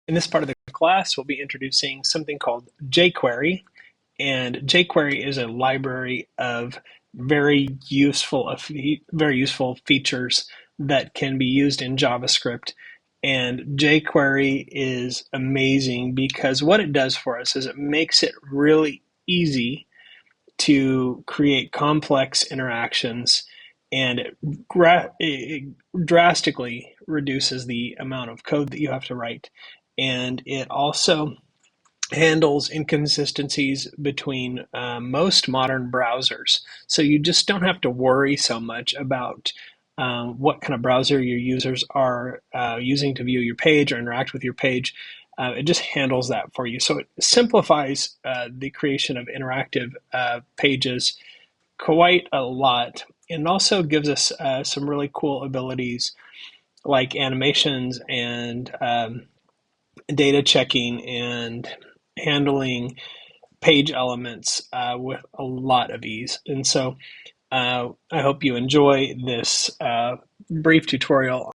In this part of the class, we'll be introducing something called JQuery, and JQuery is a library of very useful features that can be used in JavaScript. And jQuery is amazing because what it does for us is it makes it really easy to create complex interactions, and it drastically reduces the amount of code that you have to write. And it also handles inconsistencies between most modern browsers. So you just don't have to worry so much about what kind of browser your users are using to view your page or interact with your page. It just handles that for you. So it simplifies the creation of interactive pages quite a lot. And also gives us some really cool abilities like animations and data checking and handling page elements with a lot of ease. And so I hope you enjoy this brief tutorial